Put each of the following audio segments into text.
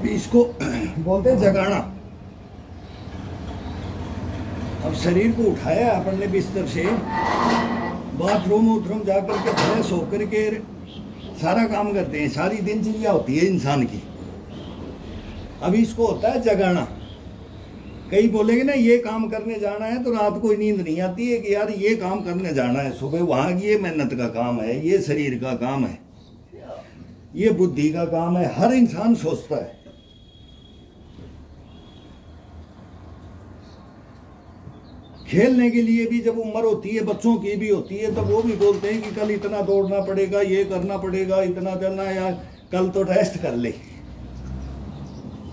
अभी इसको बोलते हैं जगाना। अब शरीर को उठाया अपन ने बिस्तर से, बाथरूम जाकर के फ्रेश होकर के सारा काम करते हैं, सारी दिनचर्या होती है इंसान की। अभी इसको होता है जगाना। कई बोलेंगे ना ये काम करने जाना है, तो रात को नींद नहीं आती है कि यार ये काम करने जाना है। सुबह वहां की ये मेहनत का काम है, ये शरीर का काम है, ये बुद्धि का काम है। हर इंसान सोचता है। खेलने के लिए भी जब उम्र होती है, बच्चों की भी होती है, तब वो भी बोलते हैं कि कल इतना दौड़ना पड़ेगा, ये करना पड़ेगा, इतना चलना है, यार कल तो रेस्ट कर ले।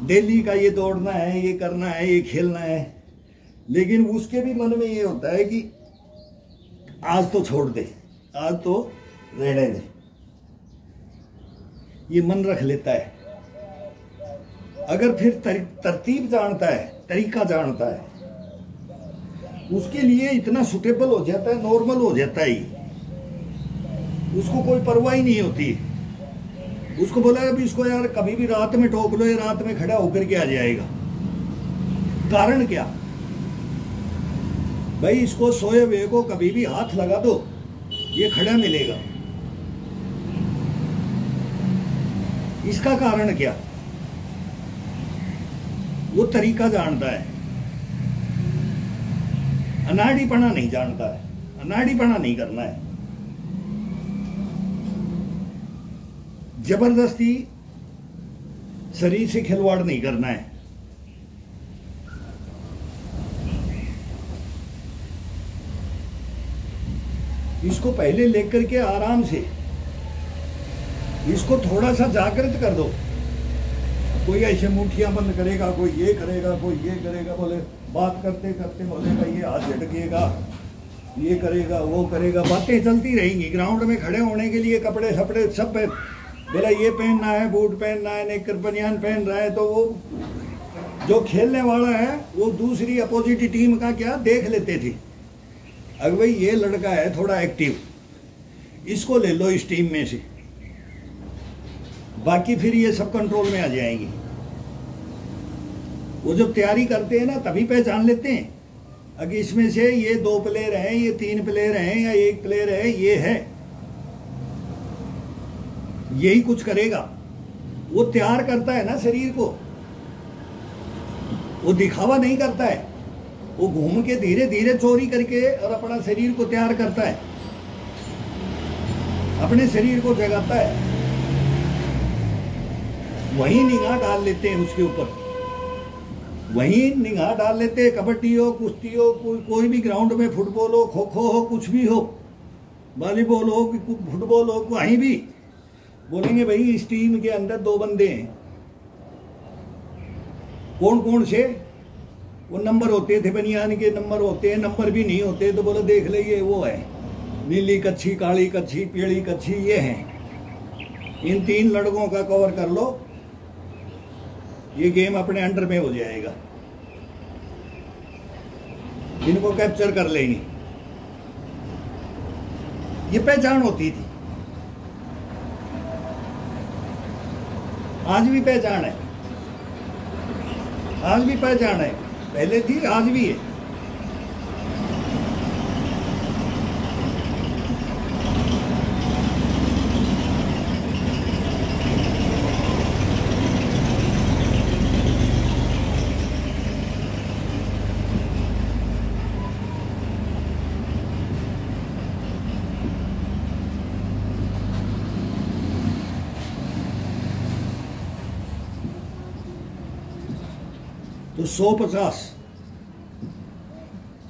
डेली का ये दौड़ना है, ये करना है, ये खेलना है। लेकिन उसके भी मन में ये होता है कि आज तो छोड़ दे, आज तो रहने दे। ये मन रख लेता है। अगर फिर तरतीब जानता है, तरीका जानता है, उसके लिए इतना सुटेबल हो जाता है, नॉर्मल हो जाता है। उसको कोई परवाह ही नहीं होती। उसको बोला अभी इसको यार कभी भी रात में ठोक लो, ये रात में खड़ा होकर के आ जाएगा। कारण क्या? भाई इसको सोए हुए को कभी भी हाथ लगा दो, ये खड़ा मिलेगा। इसका कारण क्या? वो तरीका जानता है, अनाड़ीपना नहीं जानता है। अनाड़ीपना नहीं करना है, जबरदस्ती शरीर से खिलवाड़ नहीं करना है। इसको पहले लेकर के आराम से इसको थोड़ा सा जागृत कर दो। कोई ऐसे मुठ्ठियां बंद करेगा, कोई ये करेगा, कोई ये करेगा, बोले बात करते करते बोलेगा ये हाथ झटकेगा, ये करेगा, वो करेगा, बातें चलती रहेंगी। ग्राउंड में खड़े होने के लिए कपड़े सपड़े सब बोला ये पहनना है, बूट पहनना है, नेकर बनियान पहन रहा है, तो वो जो खेलने वाला है वो दूसरी अपोजिट टीम का क्या देख लेते थे। अगर भाई ये लड़का है थोड़ा एक्टिव, इसको ले लो इस टीम में से, बाकी फिर ये सब कंट्रोल में आ जाएंगी। वो जब तैयारी करते हैं ना तभी पहचान लेते हैं अगर इसमें से ये 2 प्लेयर हैं, ये 3 प्लेयर हैं, या 1 प्लेयर है, ये है, यही कुछ करेगा। वो तैयार करता है ना शरीर को, वो दिखावा नहीं करता है। वो घूम के धीरे धीरे चोरी करके और अपना शरीर को तैयार करता है, अपने शरीर को जगाता है। वहीं निगाह डाल लेते हैं उसके ऊपर, वहीं निगाह डाल लेते हैं। कबड्डी हो, कुश्ती हो, कोई भी ग्राउंड में, फुटबॉल हो, खो खो हो, कुछ भी हो, वॉलीबॉल हो, फुटबॉल हो, कहीं भी बोलेंगे भाई इस टीम के अंदर 2 बंदे हैं। कौन कौन से? वो नंबर होते थे, बनियान के नंबर होते हैं, नंबर भी नहीं होते तो बोले देख ले ये वो है, नीली कच्छी, काली कच्छी, पीली कच्छी, ये हैं। इन 3 लड़कों का कवर कर लो, ये गेम अपने अंडर में हो जाएगा। इनको कैप्चर कर लेंगे। ये पहचान होती थी, आज भी पहचान है, आज भी पहचान है। पहले थी, आज भी है। तो 150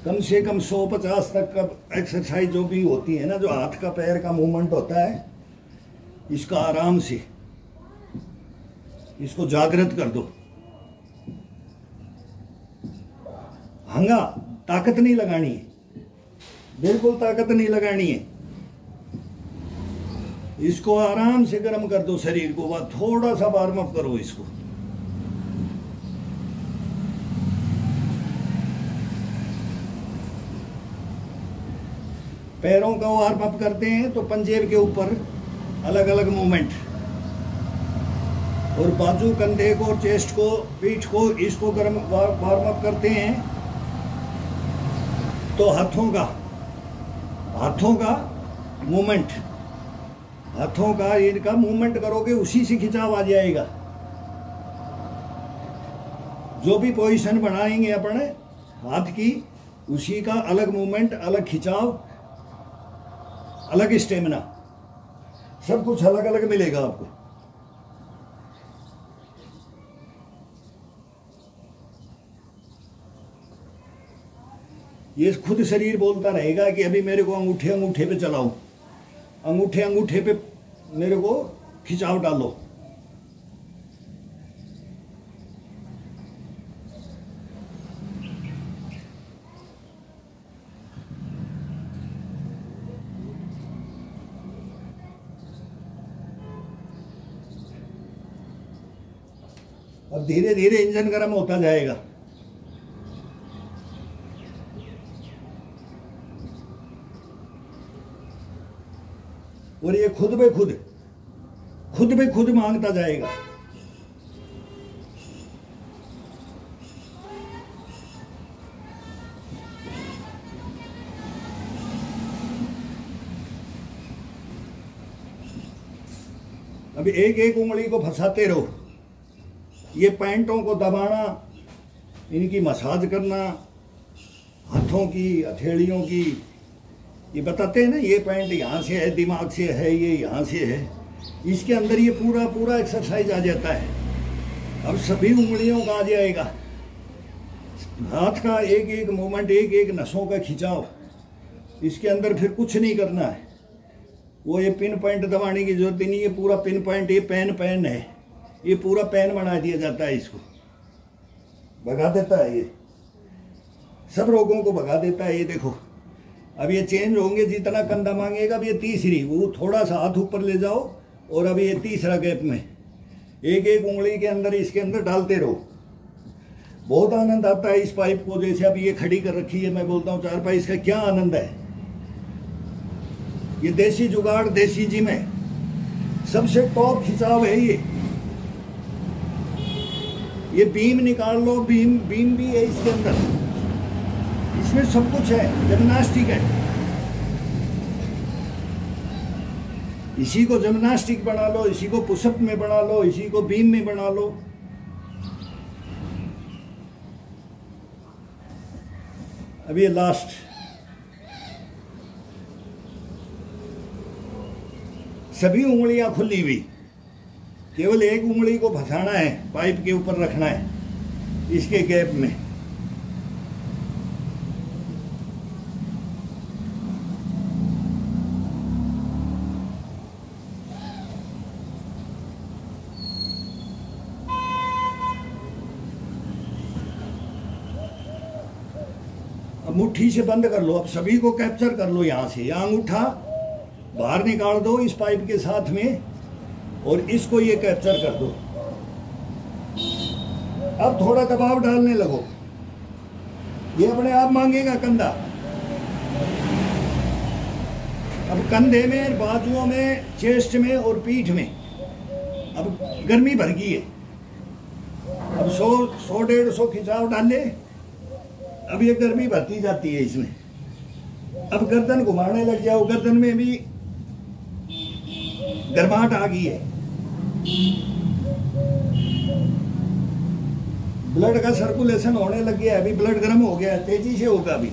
कम से कम 150 तक का एक्सरसाइज जो भी होती है ना, जो हाथ का पैर का मूवमेंट होता है, इसका आराम से इसको जागृत कर दो। हंगा ताकत नहीं लगानी है, बिल्कुल ताकत नहीं लगानी है। इसको आराम से गर्म कर दो शरीर को, बाद थोड़ा सा वार्म अप करो इसको। पैरों का वार्म अप करते हैं तो पंजेब के ऊपर अलग अलग मूवमेंट, और बाजू, कंधे को, चेस्ट को, पीठ को, इसको गर्म वार्म अप करते हैं। तो हाथों का मूवमेंट, हाथों का इनका मूवमेंट करोगे, उसी से खिंचाव आ जाएगा। जो भी पोजीशन बनाएंगे अपने हाथ की, उसी का अलग मूवमेंट, अलग खिंचाव, अलग स्टेमिना, सब कुछ अलग अलग मिलेगा आपको। ये खुद शरीर बोलता रहेगा कि अभी मेरे को अंगूठे पे चलाओ, अंगूठे पे मेरे को खिंचाव डालो। अब धीरे धीरे इंजन गर्म होता जाएगा। और ये खुद पे खुद मांगता जाएगा। अब एक एक उंगली को फंसाते रहो। ये पैंटों को दबाना, इनकी मसाज करना, हाथों की, हथेलियों की, ये बताते हैं ना, ये पैंट यहाँ से है, दिमाग से है, ये यहाँ से है, इसके अंदर ये पूरा एक्सरसाइज आ जाता है। अब सभी उंगलियों का आ जाएगा, हाथ का एक एक मूवमेंट, एक एक नसों का खिंचाव, इसके अंदर फिर कुछ नहीं करना है। वो ये पिन पॉइंट दबाने की जरूरत नहीं, ये पूरा पिन पॉइंट, ये पेन है, ये पूरा पेन बना दिया जाता है, इसको भगा देता है, ये सब रोगों को भगा देता है। ये देखो अब ये चेंज होंगे, जितना कंधा मांगेगा। अब ये तीसरी, वो थोड़ा सा हाथ ऊपर ले जाओ, और अब ये तीसरा गैप में एक एक उंगली के अंदर, इसके अंदर डालते रहो। बहुत आनंद आता है इस पाइप को। जैसे अब ये खड़ी कर रखी है, मैं बोलता हूँ चारपाई, इसका क्या आनंद है। ये देसी जुगाड़, देसी जिम है, सबसे टॉप खिंचाव है ये बीम निकाल लो, बीम भी है इसके अंदर, इसमें सब कुछ है, जिम्नास्टिक है। इसी को जिम्नास्टिक बना लो, इसी को पुशअप में बना लो, इसी को बीम में बना लो। अब ये लास्ट, सभी उंगलियां खुली हुई, केवल एक उंगली को फंसाना है, पाइप के ऊपर रखना है, इसके गैप में। अब मुट्ठी से बंद कर लो, अब सभी को कैप्चर कर लो। यहां से यहां अंगूठा बाहर निकाल दो इस पाइप के साथ में, और इसको ये कैप्चर कर दो। अब थोड़ा दबाव डालने लगो, ये अपने आप मांगेगा कंधा। अब कंधे में, बाजुओं में, चेस्ट में और पीठ में अब गर्मी भर गई है। अब 100-150 खिंचाव डाले, अब ये गर्मी भरती जाती है इसमें। अब गर्दन घुमाने लग जाओ, गर्दन में भी गर्माहट आ गई है। ब्लड का सर्कुलेशन होने लग गया है, अभी ब्लड गर्म हो गया है, तेजी से होगा अभी।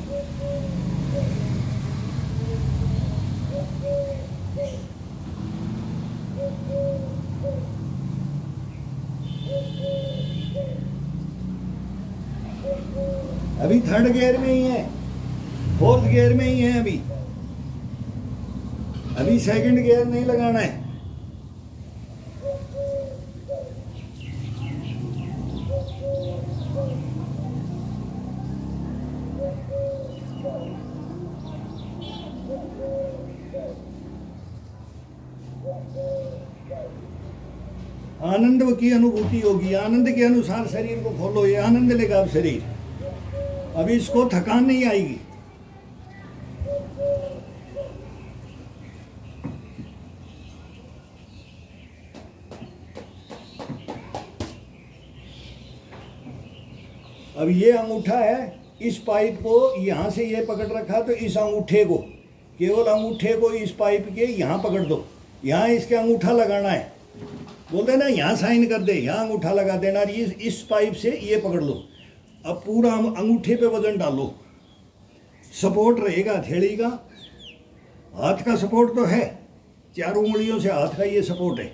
अभी थर्ड गियर में ही है, फोर्थ गियर में ही है, अभी सेकंड गियर नहीं लगाना है। आनंद की अनुभूति होगी, आनंद के अनुसार शरीर को खोलो, ये आनंद लेगा अब शरीर। अभी इसको थकान नहीं आएगी। अब ये अंगूठा है, इस पाइप को यहाँ से ये पकड़ रखा, तो इस अंगूठे को, केवल अंगूठे को इस पाइप के यहाँ पकड़ दो, यहाँ इसके अंगूठा लगाना है। बोलते ना यहाँ साइन कर दे, यहाँ अंगूठा लगा देना, इस पाइप से ये पकड़ लो। अब पूरा अंगूठे पे वजन डालो, सपोर्ट रहेगा हथेली का, हाथ का सपोर्ट तो है, चारों उंगलियों से हाथ का ये सपोर्ट है,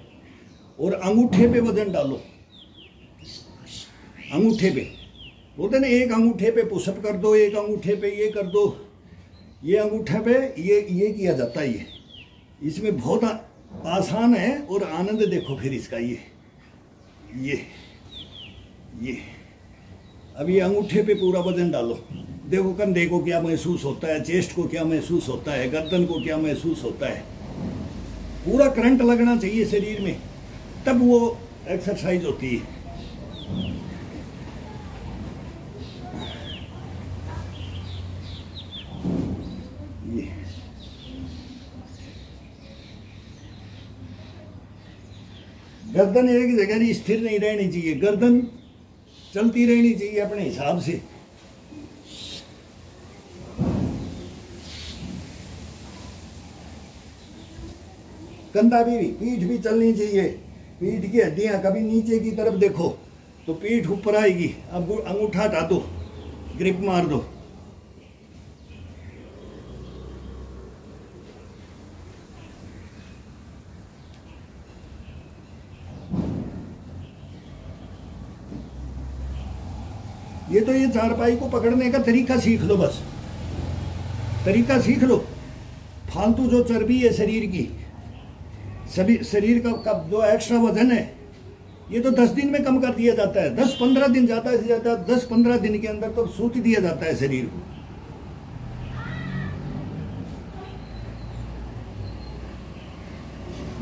और अंगूठे पे वजन डालो, अंगूठे पे। बोलते ना एक अंगूठे पे पुशअप कर दो, एक अंगूठे पे ये कर दो, ये अंगूठे पे ये किया जाता है। ये इसमें बहुत आसान है, और आनंद देखो फिर इसका। ये अब ये अंगूठे पे पूरा वजन डालो, देखो कंधे को क्या महसूस होता है, चेस्ट को क्या महसूस होता है, गर्दन को क्या महसूस होता है। पूरा करंट लगना चाहिए शरीर में, तब वो एक्सरसाइज होती है। गर्दन एक जगह स्थिर नहीं रहनी चाहिए, गर्दन चलती रहनी चाहिए अपने हिसाब से। कंधा भी, पीठ भी चलनी चाहिए, पीठ की हड्डियां कभी नीचे की तरफ देखो तो पीठ ऊपर आएगी। अब अंगूठा हटा दो, ग्रिप मार दो। ये चारपाई को पकड़ने का तरीका सीख लो, बस तरीका सीख लो। फालतू जो चर्बी है शरीर की, सभी शरीर का जो एक्स्ट्रा वजन है, ये तो 10 दिन में कम कर दिया जाता है। 10-15 दिन, ज़्यादा से ज़्यादा 10-15 दिन के अंदर तो सूत दिया जाता है शरीर को।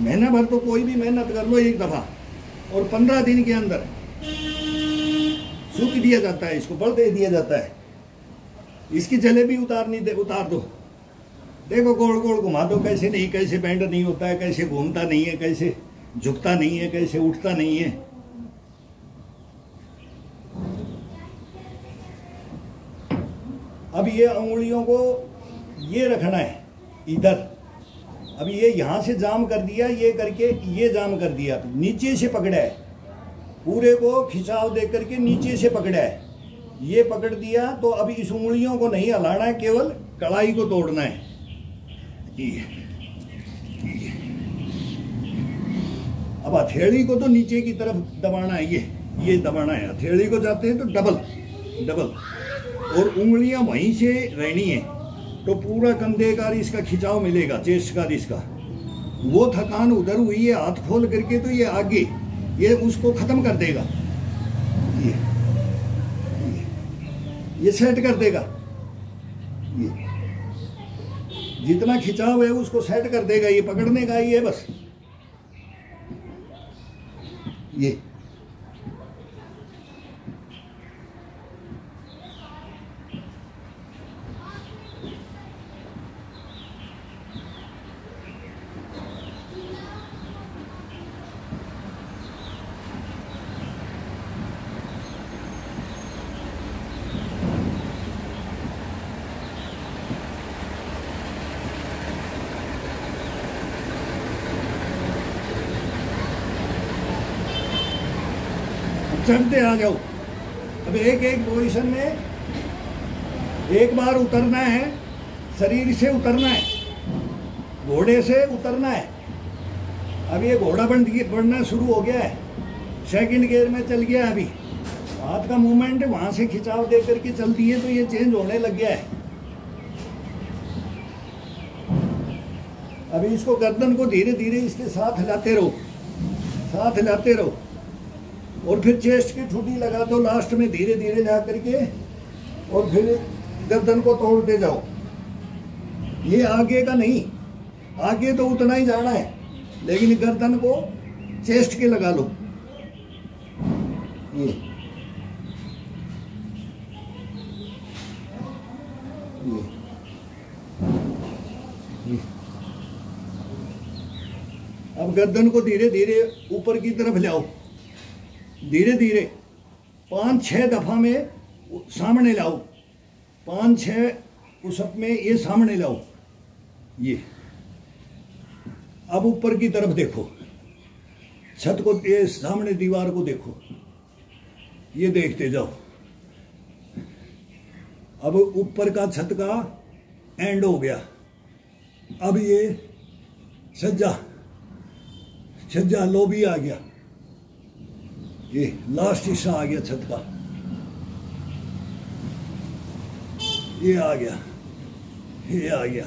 महीना भर तो कोई भी मेहनत कर लो एक दफ़ा, और 15 दिन के अंदर सूख दिया जाता है, इसको बल दे दिया जाता है। इसकी जलेबी उतार दो, देखो गोल गोल घुमा दो, कैसे नहीं, कैसे बेंड नहीं होता है, कैसे घूमता नहीं है, कैसे झुकता नहीं है, कैसे उठता नहीं है। अब ये उंगलियों को ये रखना है इधर। अब ये यहाँ से जाम कर दिया, ये करके ये जाम कर दिया, नीचे से पकड़ा है, पूरे को खिंचाव दे करके नीचे से पकड़ा है, ये पकड़ दिया। तो अभी इस उंगलियों को नहीं हिलाना है, केवल कलाई को तोड़ना है। अब हथेली को तो नीचे की तरफ दबाना है, ये दबाना है। हथेली को जाते हैं तो डबल, और उंगलियां वहीं से रहनी है, तो पूरा कंधे का इसका खिंचाव मिलेगा, चेस्ट का इसका। वो थकान उधर हुई है हाथ खोल करके, तो ये आगे ये उसको खत्म कर देगा, ये सेट कर देगा। ये जितना खिंचाव है उसको सेट कर देगा, ये पकड़ने का ही है बस। ये चढ़ते आ जाओ। अब एक पोजीशन में एक बार उतरना है, शरीर से उतरना है, घोड़े से उतरना है। अब ये घोड़ा बढ़ना शुरू हो गया है, सेकंड गियर में चल गया है। अभी हाथ का मूवमेंट वहां से खिंचाव दे करके चलती है, तो ये चेंज होने लग गया है। अभी इसको गर्दन को धीरे धीरे इसके साथ हिलाते रहो, और फिर चेस्ट की ठुड्डी लगा दो लास्ट में, धीरे धीरे जा करके, और फिर गर्दन को तोड़ते जाओ। ये आगे का नहीं, आगे तो उतना ही जाना है, लेकिन गर्दन को चेस्ट के लगा लो। ये अब गर्दन को धीरे धीरे ऊपर की तरफ लाओ, धीरे धीरे 5-6 दफा में सामने लाओ, 5-6 पुशअप में ये सामने लाओ। ये अब ऊपर की तरफ देखो, छत को, ये सामने दीवार को देखो, ये देखते जाओ। अब ऊपर का छत का एंड हो गया, अब ये छज्जा लोबी आ गया, ये लास्ट हिस्सा आ गया छत का, ये आ गया, ये आ गया।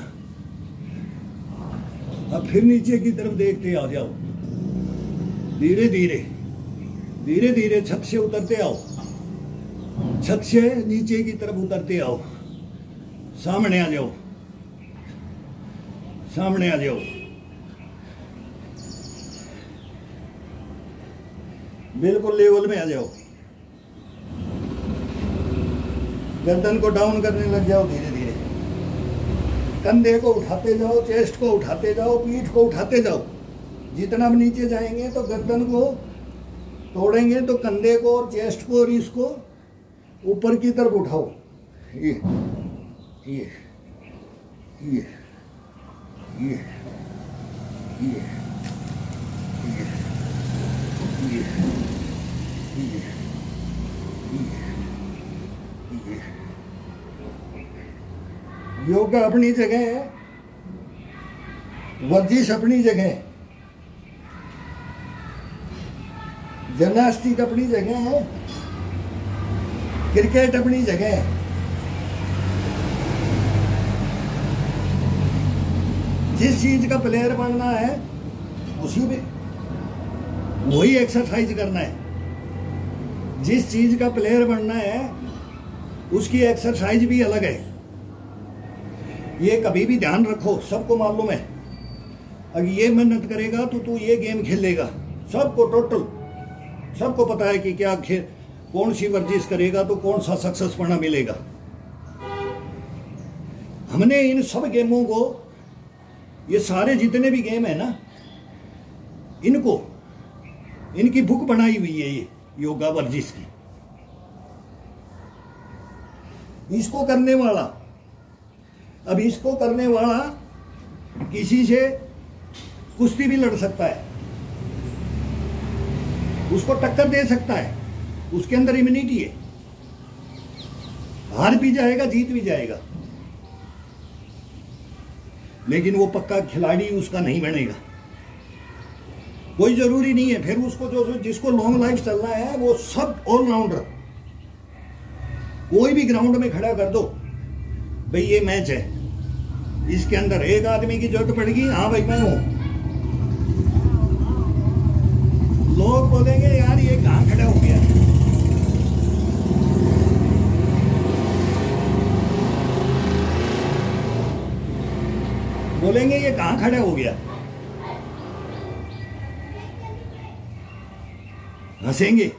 अब फिर नीचे की तरफ देखते आ जाओ, धीरे धीरे छत से उतरते आओ, छत से नीचे की तरफ उतरते आओ, सामने आ जाओ, सामने आ जाओ, बिल्कुल लेवल में आ जाओ। गर्दन को डाउन करने लग जाओ धीरे धीरे, कंधे को उठाते जाओ, चेस्ट को उठाते जाओ, पीठ को उठाते जाओ। जितना भी नीचे जाएंगे तो गर्दन को तोड़ेंगे तो कंधे को और चेस्ट को और इसको ऊपर की तरफ उठाओ। ये ये ये ये ये ये ये योगा अपनी जगह है, वर्जिश अपनी जगह है, जिम्नास्टिक अपनी जगह है, क्रिकेट अपनी जगह है। जिस चीज का प्लेयर बनना है उसी में वही एक्सरसाइज करना है। जिस चीज का प्लेयर बनना है उसकी एक्सरसाइज भी अलग है। ये कभी भी ध्यान रखो, सबको मालूम है, अगर ये मेहनत करेगा तो तू ये गेम खेलेगा। सबको टोटल सबको पता है कि क्या कौन सी वर्जिश करेगा तो कौन सा सक्सेस पाना मिलेगा। हमने इन सब गेमों को, ये सारे जितने भी गेम है ना, इनको इनकी बुक बनाई हुई है ये योगा वर्जिश की। इसको करने वाला, अब इसको करने वाला किसी से कुश्ती भी लड़ सकता है, उसको टक्कर दे सकता है, उसके अंदर इम्यूनिटी है, हार भी जाएगा जीत भी जाएगा, लेकिन वो पक्का खिलाड़ी उसका नहीं बनेगा। कोई जरूरी नहीं है फिर उसको, जो जिसको लॉन्ग लाइफ चलना है वो सब ऑलराउंडर, कोई भी ग्राउंड में खड़ा कर दो भाई ये मैच है, इसके अंदर एक आदमी की जरूरत पड़ेगी, हाँ भाई मैं हूं। लोग बोलेंगे यार ये कहां खड़ा हो गया, बोलेंगे ये कहां खड़ा हो गया, हंसेंगे,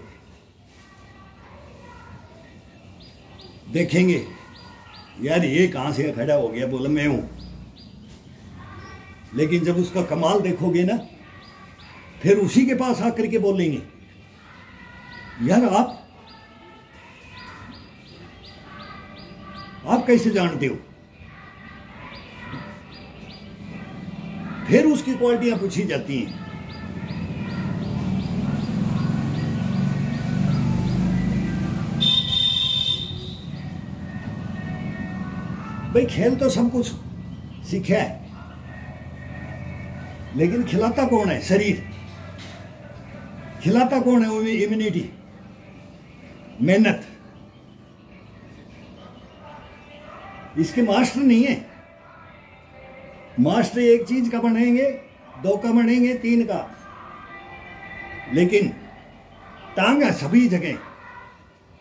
देखेंगे यार ये कहां से खड़ा हो गया, बोला मैं हूं। लेकिन जब उसका कमाल देखोगे ना, फिर उसी के पास आकर के बोलेंगे यार आप कैसे जानते हो। फिर उसकी क्वालिटियां पूछी जाती हैं। भाई खेल तो सब कुछ सीखा है, लेकिन खिलाता कौन है, शरीर खिलाता कौन है, वो इम्यूनिटी, मेहनत। इसके मास्टर नहीं है। मास्टर एक चीज का बनेंगे, 2 का बनेंगे, 3 का, लेकिन टांग सभी जगह,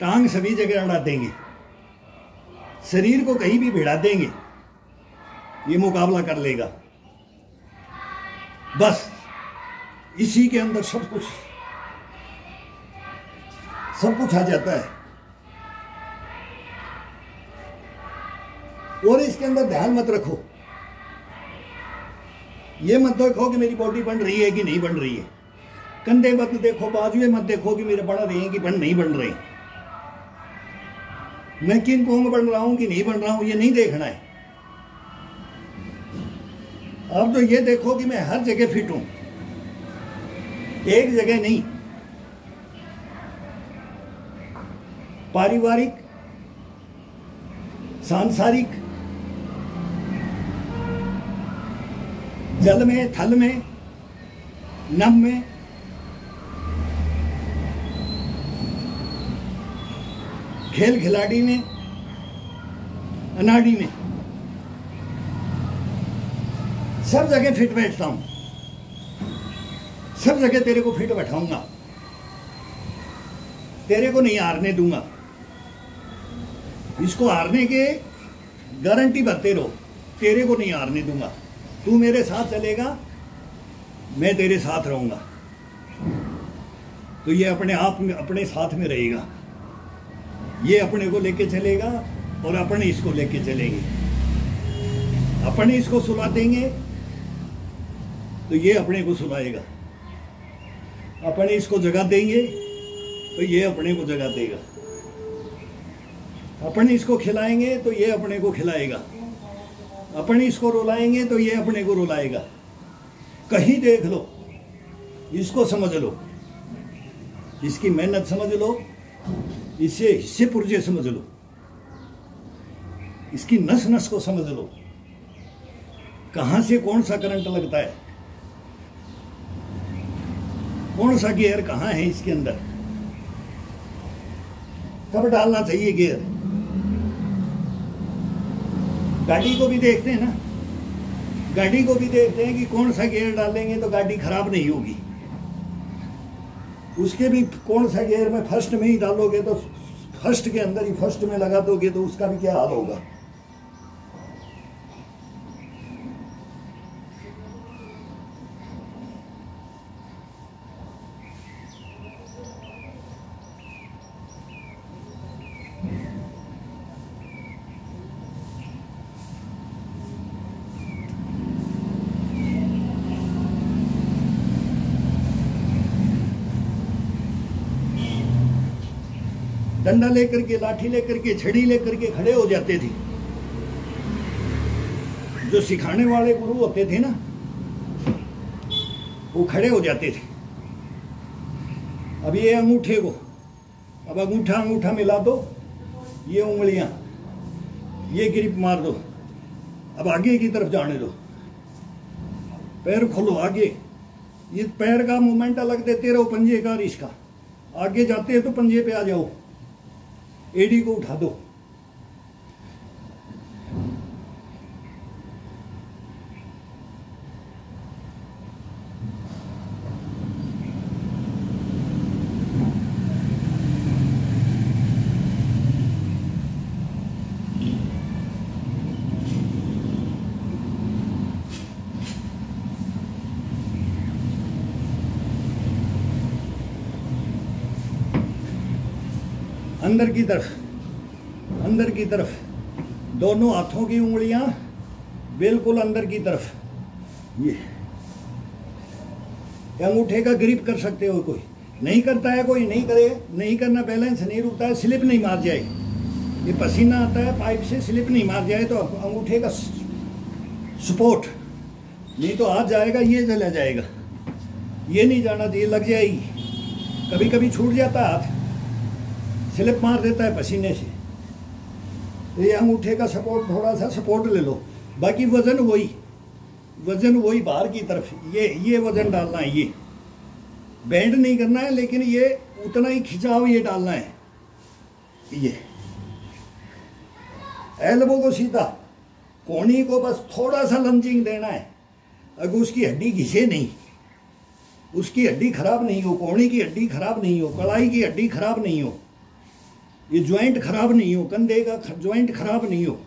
टांग सभी जगह अड़ा देंगे, शरीर को कहीं भी भिड़ा देंगे, ये मुकाबला कर लेगा। बस इसी के अंदर सब कुछ आ जाता है। और इसके अंदर ध्यान मत रखो, ये मत देखो कि मेरी बॉडी बन रही है कि नहीं बन रही है, कंधे मत देखो, बाजुएं मत देखो कि मेरे बढ़ रही हैं कि नहीं बन रही। मैं किंग कोंग बन रहा हूं कि नहीं बन रहा हूं ये नहीं देखना है। अब तो ये देखो कि मैं हर जगह फिट हूं, एक जगह नहीं। पारिवारिक, सांसारिक, जल में, थल में, नभ में, खेल खिलाड़ी में, अनाड़ी में, सब जगह फिट बैठता हूं, सब जगह तेरे को फिट बैठाऊंगा, तेरे को नहीं हारने दूंगा। इसको हारने के गारंटी भरते रहो, तेरे को नहीं हारने दूंगा। तू मेरे साथ चलेगा, मैं तेरे साथ रहूंगा, तो ये अपने आप में अपने साथ में रहेगा। ये अपने को लेके चलेगा और अपने इसको लेके चलेंगे। अपने इसको सुला देंगे तो ये अपने को सुलाएगा, अपने इसको जगा देंगे तो ये अपने को जगा देगा, अपने इसको खिलाएंगे तो ये अपने को खिलाएगा, अपने इसको रुलाएंगे तो ये अपने को रुलाएगा। कहीं देख लो, इसको समझ लो, इसकी मेहनत समझ लो, इसे हिस्से पुर्जे समझ लो, इसकी नस नस को समझ लो, कहां से कौन सा करंट लगता है, कौन सा गियर कहां है इसके अंदर, कब डालना चाहिए गियर। गाड़ी को भी देखते हैं ना, गाड़ी को भी देखते हैं कि कौन सा गियर डालेंगे तो गाड़ी खराब नहीं होगी। उसके भी कौन सा गियर में फर्स्ट में ही डालोगे तो फर्स्ट के अंदर ही फर्स्ट में लगा दोगे तो उसका भी क्या हाल होगा। डंडा लेकर के, लाठी लेकर के, छड़ी लेकर के खड़े हो जाते थे। जो सिखाने वाले गुरु होते थे ना, वो खड़े हो जाते थे। अब ये अंगूठे को, अब अंगूठा अंगूठा मिला दो, ये उंगलियां, ये ग्रिप मार दो, अब आगे की तरफ जाने दो, पैर खोलो आगे। ये पैर का मूवमेंट अलग देते रहो, पंजे का, इसका आगे जाते हैं तो पंजे पे आ जाओ, एडी को उठा दो। अंदर की तरफ, अंदर की तरफ, दोनों हाथों की उंगलियां बिल्कुल अंदर की तरफ। ये अंगूठे का ग्रिप कर सकते हो, कोई नहीं करता है, कोई नहीं करे, नहीं करना, बैलेंस नहीं रुकता है, स्लिप नहीं मार जाए, ये पसीना आता है पाइप से, स्लिप नहीं मार जाए तो अंगूठे का सपोर्ट, नहीं तो हाथ जाएगा, ये चला जाएगा, ये नहीं जाना चाहिए, लग जाएगी। कभी कभी छूट जाता है हाथ, स्लिप मार देता है पसीने से, तो ये अंगूठे का सपोर्ट, थोड़ा सा सपोर्ट ले लो। बाकी वजन वही, वजन वही बाहर की तरफ, ये वजन डालना है, ये बेंड नहीं करना है, लेकिन ये उतना ही खिंचाव ये डालना है। ये एल्बो को सीधा, कोहनी को बस थोड़ा सा लंचिंग देना है। अगर उसकी हड्डी घिसे नहीं, उसकी हड्डी खराब नहीं हो, कोहनी की हड्डी खराब नहीं हो, कलाई की हड्डी खराब नहीं हो, ये ज्वाइंट खराब नहीं हो, कंधे का ज्वाइंट खराब नहीं हो,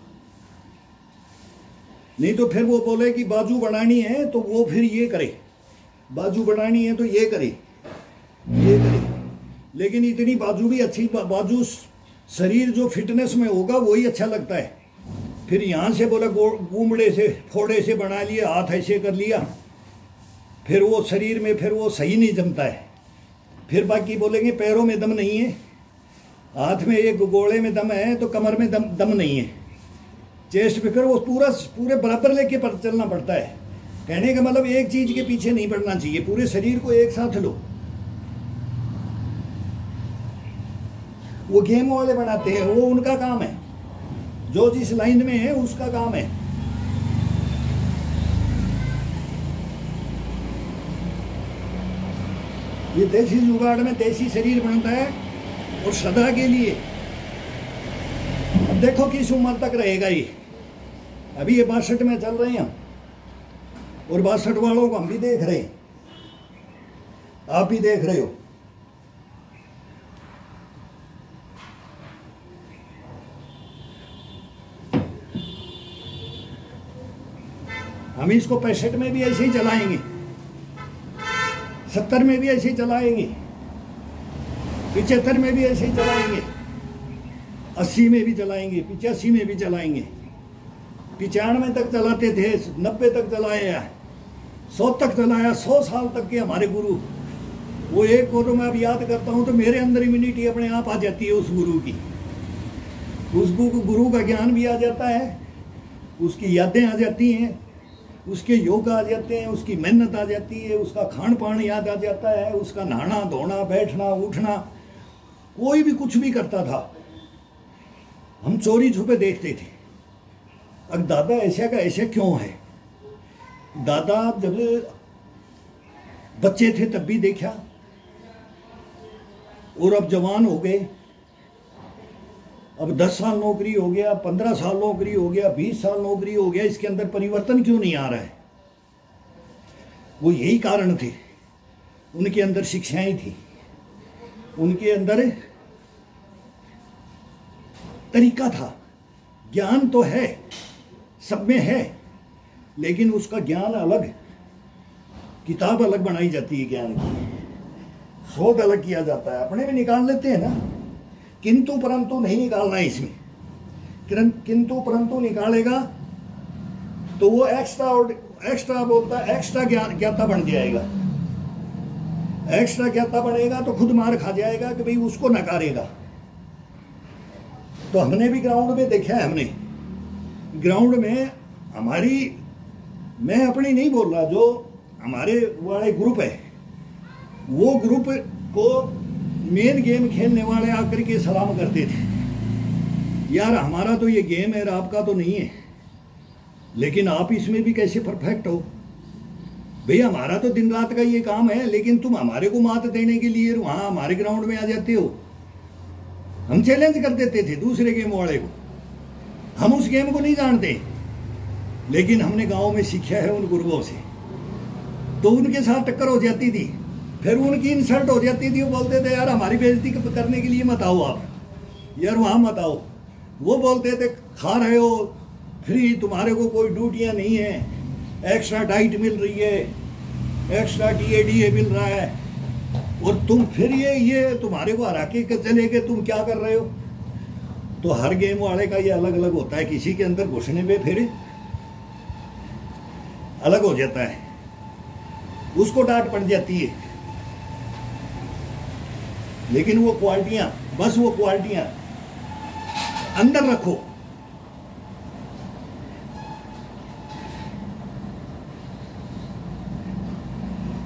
नहीं तो फिर वो बोले कि बाजू बढ़ानी है तो वो फिर ये करे, बाजू बढ़ानी है तो ये करे, ये करे। लेकिन इतनी बाजू भी अच्छी, बाजू शरीर जो फिटनेस में होगा वही अच्छा लगता है। फिर यहाँ से बोला गुमड़े से, फोड़े से बना लिया, हाथ ऐसे कर लिया, फिर वो शरीर में फिर वो सही नहीं जमता है। फिर बाकी बोलेंगे पैरों में दम नहीं है, हाथ में एक गोले में दम है तो कमर में दम नहीं है। चेस्ट पे फिर वो पूरे बराबर लेके पर चलना पड़ता है। कहने का मतलब एक चीज के पीछे नहीं पड़ना चाहिए, पूरे शरीर को एक साथ लो। वो गेम वाले बनाते हैं, वो उनका काम है, जो जिस लाइन में है उसका काम है। ये देसी जुगाड़ में देसी शरीर बनता है और सदा के लिए। अब देखो किस उम्र तक रहेगा ये। अभी ये 62 में चल रहे हैं हम, और 62 वालों को हम भी देख रहे हैं, आप भी देख रहे हो। हम इसको 65 में भी ऐसे ही चलाएंगे, 70 में भी ऐसे ही चलाएंगे, 75 में भी ऐसे ही चलाएंगे, 80 में भी चलाएंगे, 85 में भी चलाएंगे, 95 तक चलाते थे, 90 तक चलाया, 100 तक चलाया, 100 साल तक के हमारे गुरु। वो एक को तो मैं अब याद करता हूँ तो मेरे अंदर इम्यूनिटी अपने आप आ जाती है उस गुरु की। उस गुरु का ज्ञान भी आ जाता है, उसकी यादें आ जाती हैं, उसके योग आ जाते हैं, उसकी मेहनत आ जाती है, उसका खान पान याद आ जाता है, उसका नहाना धोना बैठना उठना। कोई भी कुछ भी करता था, हम चोरी छुपे देखते थे। अब दादा ऐसा का ऐसा क्यों है? दादा जब बच्चे थे तब भी देखा, और अब जवान हो गए, अब 10 साल नौकरी हो गया, 15 साल नौकरी हो गया, 20 साल नौकरी हो गया, इसके अंदर परिवर्तन क्यों नहीं आ रहा है? वो यही कारण थे, उनके अंदर शिक्षाएं थी, उनके अंदर तरीका था। ज्ञान तो है, सब में है, लेकिन उसका ज्ञान अलग, किताब अलग बनाई जाती है, ज्ञान की शोध अलग किया जाता है। अपने में निकाल लेते हैं ना, किंतु परंतु नहीं निकालना है इसमें। किंतु परंतु निकालेगा तो वो एक्स्ट्रा बोलता है, एक्स्ट्रा ज्ञाता बन जाएगा। एक्स्ट्रा ज्ञाता बनेगा तो खुद मार खा जाएगा कि भाई उसको नकारेगा। तो हमने भी ग्राउंड में देखा है, हमने ग्राउंड में हमारी, मैं अपनी नहीं बोल रहा, जो हमारे वाले ग्रुप है, वो ग्रुप को मेन गेम खेलने वाले आकर के सलाम करते थे, यार हमारा तो ये गेम है, आपका तो नहीं है, लेकिन आप इसमें भी कैसे परफेक्ट हो? भाई हमारा तो दिन रात का ये काम है, लेकिन तुम हमारे को मात देने के लिए वहां हमारे ग्राउंड में आ जाते हो। हम चैलेंज कर देते थे दूसरे गेम वाले को, हम उस गेम को नहीं जानते, लेकिन हमने गांव में सीखा है उन गुरुओं से, तो उनके साथ टक्कर हो जाती थी, फिर उनकी इंसल्ट हो जाती थी। वो बोलते थे यार हमारी बेइज्जती करने के लिए मत आओ आप, यार वहां मत आओ। वो बोलते थे खा रहे हो फ्री, तुम्हारे को कोई ड्यूटियां नहीं है, एक्स्ट्रा डाइट मिल रही है, एक्स्ट्रा DADA मिल रहा है, और तुम फिर ये तुम्हारे को हरा के चले गए, तुम क्या कर रहे हो? तो हर गेम वाले का ये अलग अलग होता है, किसी के अंदर घुसने पे फिर अलग हो जाता है, उसको डांट पड़ जाती है। लेकिन वो क्वालिटियां, बस वो क्वालिटियां अंदर रखो।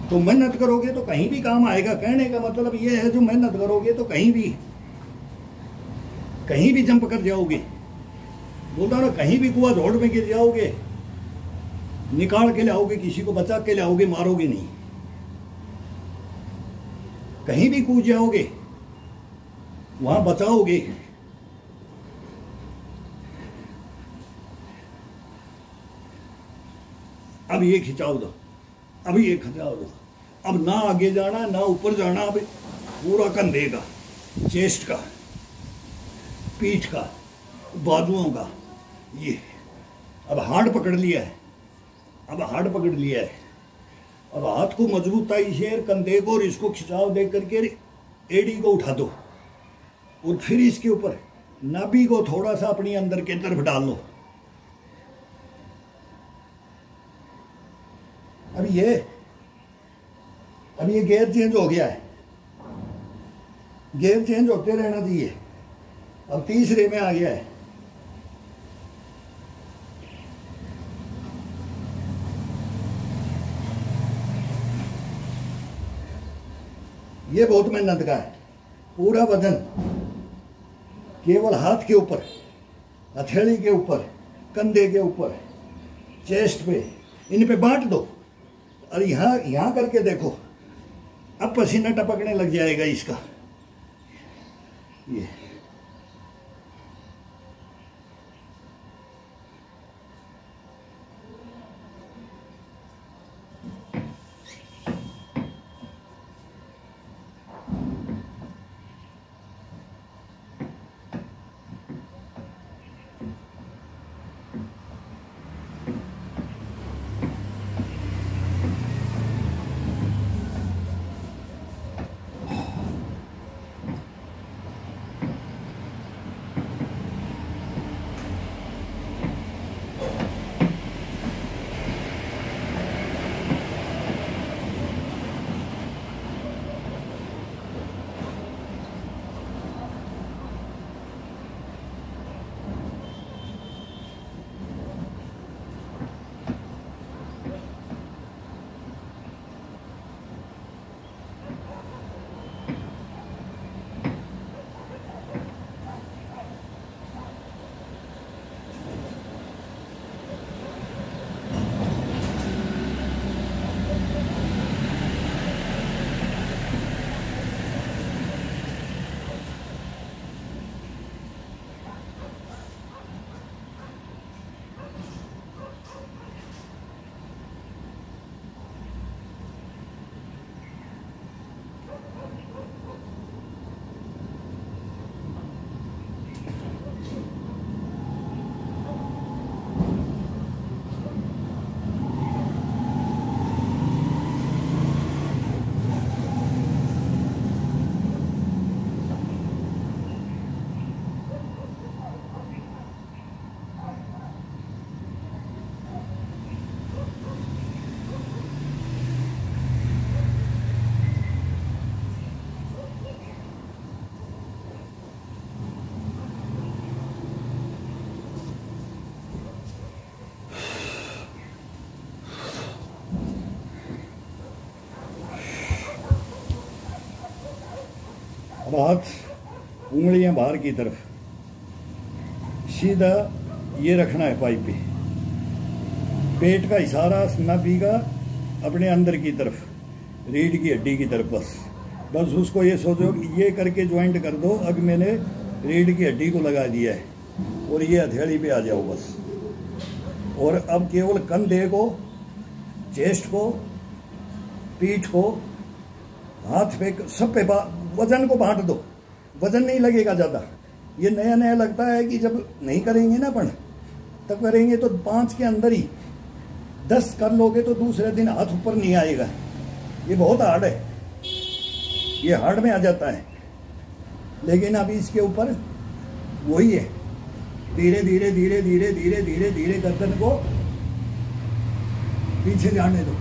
तो मेहनत करोगे तो कहीं भी काम आएगा। कहने का मतलब ये है, जो मेहनत करोगे तो कहीं भी जंप कर जाओगे। बोलता ना, कहीं भी कुआं रोड में गिर जाओगे, निकाल के लाओगे, किसी को बचा के लाओगे, मारोगे नहीं। कहीं भी कूद जाओगे वहां बचाओगे। अब ये खिंचाव दो, अब ये खिंचाव दो, अब ना आगे जाना ना ऊपर जाना, अब पूरा कंधे का, चेस्ट का, पीठ का, बाजुओं का, ये अब हाथ पकड़ लिया है, अब हाथ पकड़ लिया है। अब हाथ को मजबूताई से, कंधे को और इसको खिंचाव दे करके एड़ी को उठा दो, और फिर इसके ऊपर नाभि को थोड़ा सा अपनी अंदर के तरफ डाल लो। अब ये गियर चेंज हो गया है, गियर चेंज होते रहना चाहिए। अब तीसरे में आ गया है। ये बहुत मेहनत का है। पूरा वजन केवल हाथ के ऊपर, हथेली के ऊपर, कंधे के ऊपर, चेस्ट पे, इन पे बांट दो और यहाँ करके देखो, अब पसीना टपकने लग जाएगा इसका। ये अब हाथ उंगलियां बाहर की तरफ, सीधा ये रखना है पाइप पे, पेट का इशारा नाभि का अपने अंदर की तरफ, रीढ़ की हड्डी की तरफ। बस उसको ये सोचो ये करके ज्वाइंट कर दो। अब मैंने रीढ़ की हड्डी को लगा दिया है और ये हथेली पे आ जाओ बस। और अब केवल कंधे को, चेस्ट को, पीठ को, हाथ पे, सब पे वजन को बांट दो। वजन नहीं लगेगा ज़्यादा। ये नया नया लगता है कि जब नहीं करेंगे ना अपन, तब करेंगे तो 5 के अंदर ही 10 कर लोगे तो दूसरे दिन हाथ ऊपर नहीं आएगा। ये बहुत हार्ड है, ये हार्ड में आ जाता है। लेकिन अभी इसके ऊपर वही है, धीरे धीरे धीरे धीरे धीरे धीरे धीरे गर्दन को पीछे जाने दो।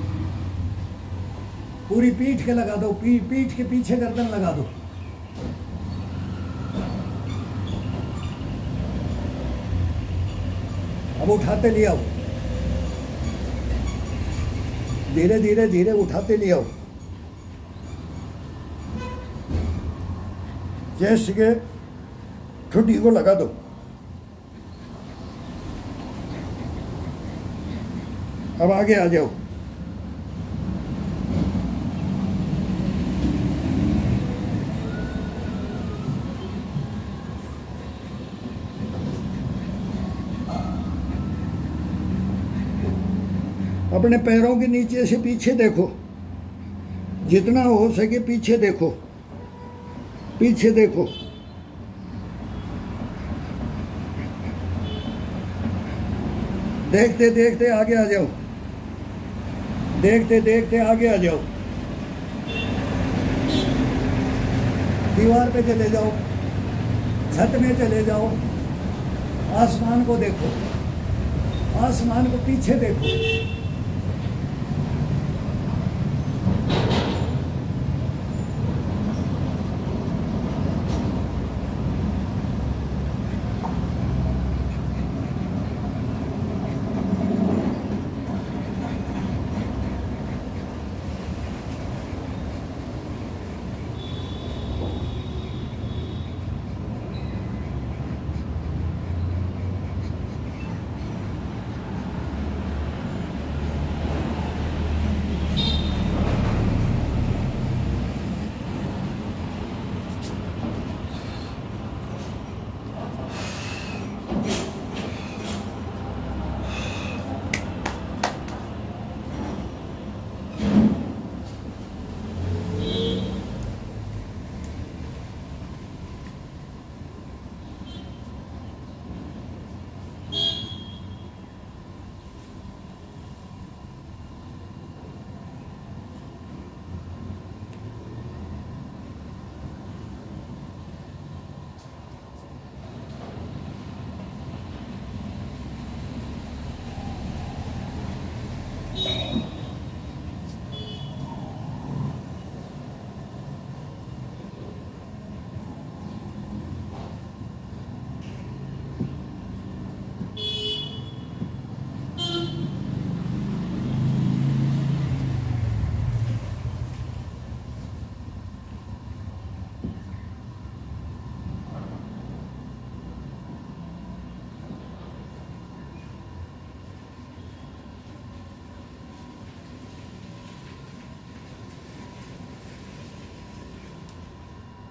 पूरी पीठ के लगा दो, पीठ के पीछे गर्दन लगा दो। अब उठाते ले आओ, धीरे धीरे धीरे उठाते ले आओ। चेस्ट के ठुड्डी को लगा दो। अब आगे आ जाओ। अपने पैरों के नीचे से पीछे देखो, जितना हो सके पीछे देखो, पीछे देखो। देखते देखते आगे आ जाओ, देखते देखते आगे आ जाओ। दीवार पे चले जाओ, छत में चले जाओ, आसमान को देखो, आसमान को पीछे देखो।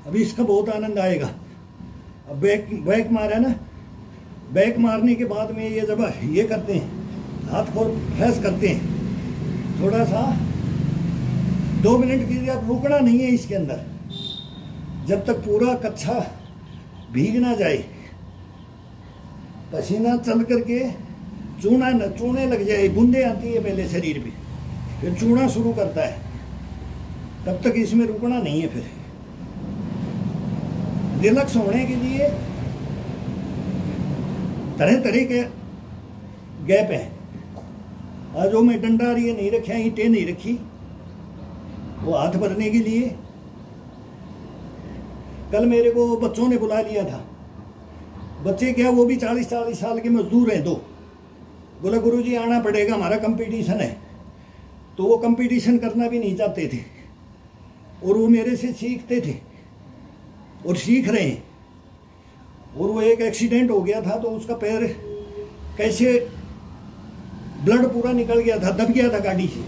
अभी इसका बहुत आनंद आएगा। अब बैक मारा ना, बैक मारने के बाद में ये जब ये करते हैं, हाथ को प्रेस करते हैं थोड़ा सा, 2 मिनट के लिए, अब रुकना नहीं है इसके अंदर जब तक पूरा कच्छा भीग ना जाए, पसीना चल करके चूने लग जाए, बूंदे आती है पहले शरीर पे, फिर चूना शुरू करता है, तब तक इसमें रुकना नहीं है। फिर रिलैक्स होने के लिए तरह तरह के गैप हैं। आज जो मैं डंडा ये नहीं रखा, ईंटें नहीं रखी, वो हाथ भरने के लिए। कल मेरे को बच्चों ने बुला लिया था, बच्चे क्या, वो भी 40-40 साल के मजदूर हैं, 2 बोले गुरुजी आना पड़ेगा, हमारा कंपटीशन है। तो वो कंपटीशन करना भी नहीं चाहते थे और वो मेरे से सीखते थे और सीख रहे हैं। और वो एक एक्सीडेंट हो गया था तो उसका पैर कैसे ब्लड पूरा निकल गया था, दब गया था गाड़ी से,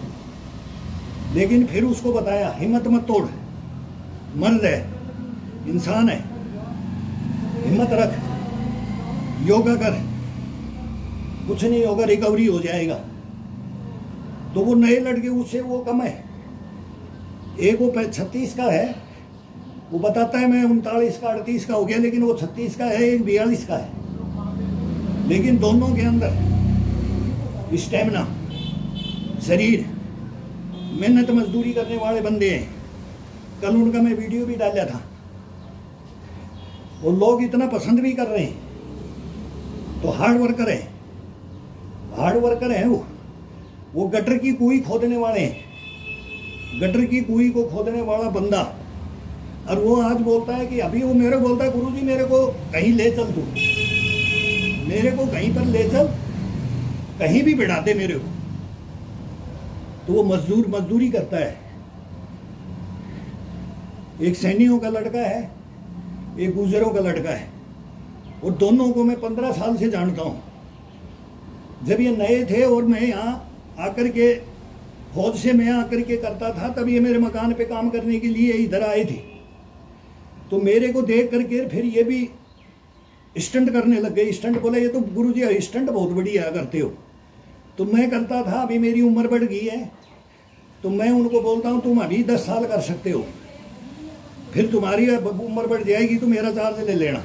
लेकिन फिर उसको बताया हिम्मत मत तोड़, मर्द है, इंसान है, हिम्मत रख, योगा कर, कुछ नहीं होगा, रिकवरी हो जाएगा। तो वो नए लड़के उससे वो कम है, एक वो 36 का है, वो बताता है मैं 39 का 38 का हो गया, लेकिन वो 36 का है, एक 42 का है। लेकिन दोनों के अंदर स्टेमिना, शरीर, मेहनत मजदूरी करने वाले बंदे हैं। कल उनका मैं वीडियो भी डाला था और लोग इतना पसंद भी कर रहे हैं। तो हार्ड वर्कर है, हार्ड वर्कर है वो गटर की कुई खोदने वाले हैं, गटर की कुई को खोदने वाला बंदा। और वो आज बोलता है कि अभी वो मेरे बोलता है गुरुजी मेरे को कहीं ले चल, तू मेरे को कहीं पर ले चल, कहीं भी बिठा दे मेरे को। तो वो मजदूरी करता है। एक सैनियों का लड़का है, एक गुजरों का लड़का है, और दोनों को मैं 15 साल से जानता हूं। जब ये नए थे और मैं यहाँ आकर के फौज से मैं आकर के करता था, तब ये मेरे मकान पे काम करने के लिए इधर आए थे। तो मेरे को देख करके फिर ये भी स्टंट करने लग गए। स्टंट बोले ये तो गुरुजी स्टंट बहुत बढ़िया करते हो। तो मैं करता था, अभी मेरी उम्र बढ़ गई है, तो मैं उनको बोलता हूँ तुम अभी 10 साल कर सकते हो, फिर तुम्हारी उम्र बढ़ जाएगी तो मेरा चार्ज ले लेना।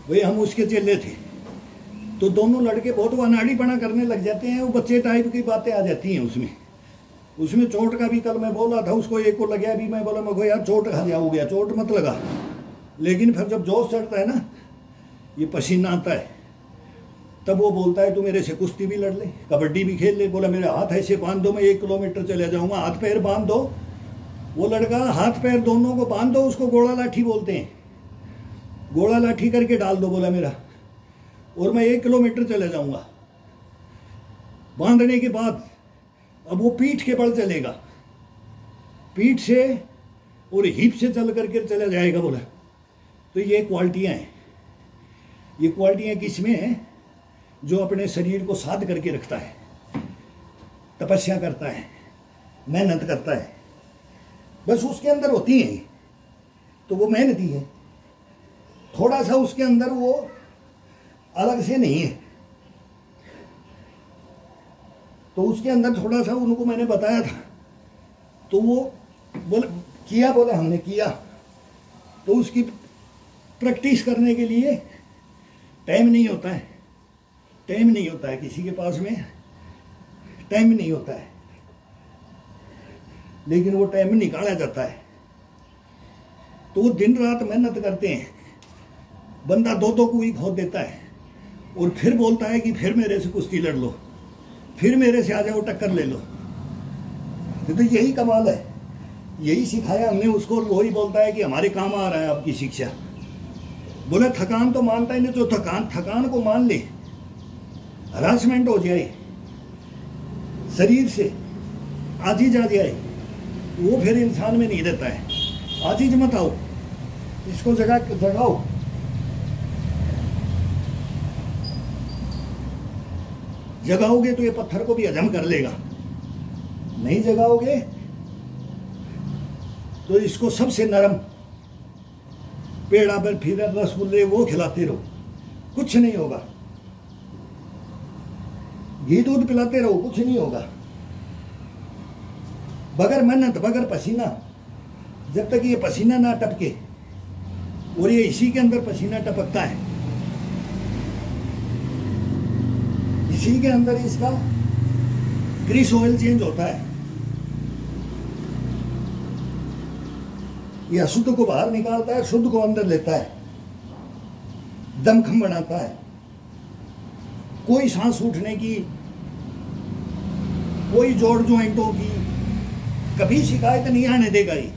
वही हम उसके चेले थे। तो दोनों लड़के बहुत अनाड़ीपना करने लग जाते हैं, वो बच्चे टाइप की बातें आ जाती हैं उसमें चोट का भी कल मैं बोल रहा था, उसको एक को लगा भी, मैं बोला मगो यार चोट खा जाओगे, चोट मत लगा। लेकिन फिर जब जोश चढ़ता है ना, ये पसीना आता है, तब वो बोलता है तू मेरे से कुश्ती भी लड़ ले, कबड्डी भी खेल ले। बोला मेरे हाथ ऐसे बांध दो, मैं 1 किलोमीटर चले जाऊंगा, हाथ पैर बांध दो। वो लड़का हाथ पैर दोनों को बांध दो, उसको गोला लाठी बोलते हैं, गोला लाठी करके डाल दो, बोला मेरा, और मैं 1 किलोमीटर चले जाऊंगा। बांधने के बाद अब वो पीठ के बल चलेगा, पीठ से और हिप से चल करके चला जाएगा। बोला तो ये क्वालिटियाँ हैं, ये क्वालिटियाँ किसमें हैं? जो अपने शरीर को साध करके रखता है, तपस्या करता है, मेहनत करता है, बस उसके अंदर होती है। तो वो मेहनती है, थोड़ा सा उसके अंदर वो अलग से नहीं है। तो उसके अंदर थोड़ा सा उनको मैंने बताया था, तो वो बोले किया, बोले हमने किया। तो उसकी प्रैक्टिस करने के लिए टाइम नहीं होता है, टाइम नहीं होता है, किसी के पास में टाइम नहीं होता है, लेकिन वो टाइम निकाला जाता है। तो वो दिन रात मेहनत करते हैं। बंदा 2-2 कुएं खोद देता है और फिर बोलता है कि फिर मेरे से कुश्ती लड़ लो, फिर मेरे से आ जाओ, टक्कर ले लो। तो यही कमाल है, यही सिखाया हमने उसको, और वही बोलता है कि हमारे काम आ रहा है आपकी शिक्षा। बोले थकान तो मानता ही नहीं, जो थकान को मान ले, हरासमेंट हो जाए, शरीर से आजीज आ जाए, वो फिर इंसान में नहीं रहता है। आजीज मत आओ, इसको जगाओ। जगाओगे तो ये पत्थर को भी हजम कर लेगा, नहीं जगाओगे तो इसको सबसे नरम पेड़ा पर फिर रसगुल्ले वो खिलाते रहो, कुछ नहीं होगा। घी दूध पिलाते रहो, कुछ नहीं होगा। बगैर मेहनत बगैर पसीना, जब तक ये पसीना ना टपके, और ये इसी के अंदर पसीना टपकता है, इसी के अंदर इसका ग्रीस ऑयल चेंज होता है। ये अशुद्ध को बाहर निकालता है, शुद्ध को अंदर लेता है, दमखम बनाता है। कोई सांस उठने की, कोई जोड़ ज्वाइंटों की कभी शिकायत नहीं आने देगा ये।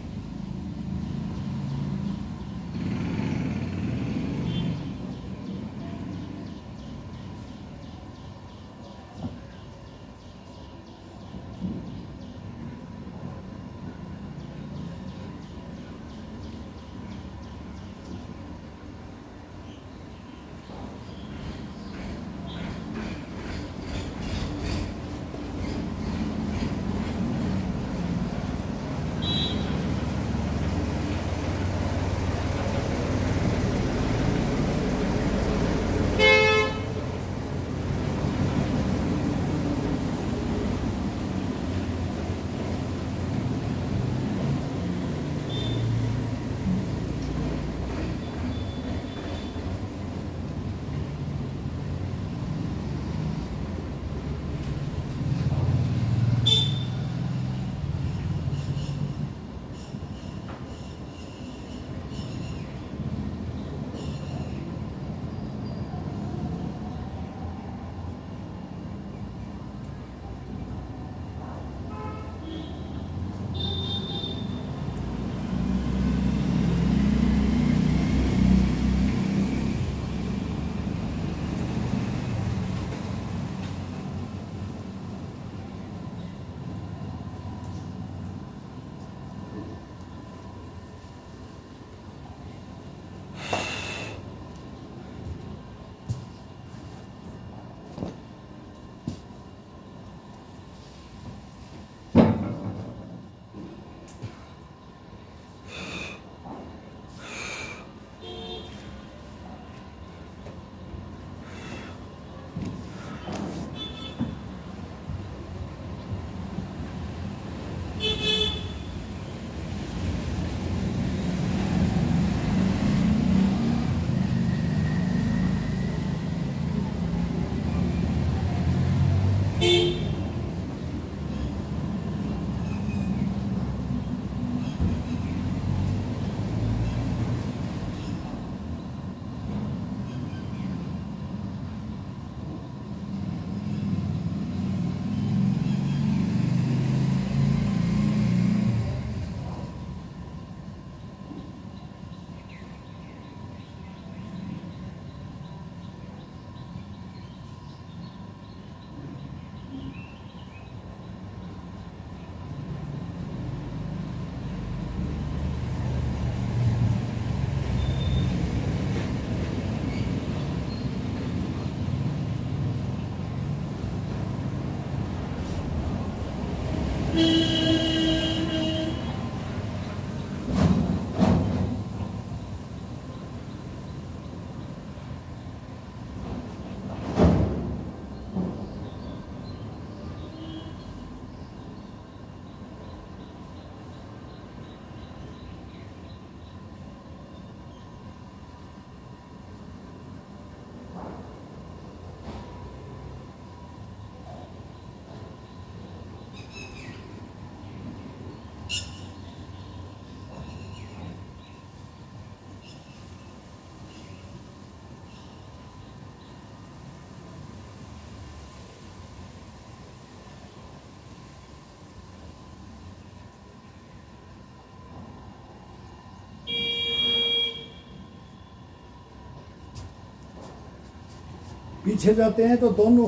पीछे जाते हैं तो दोनों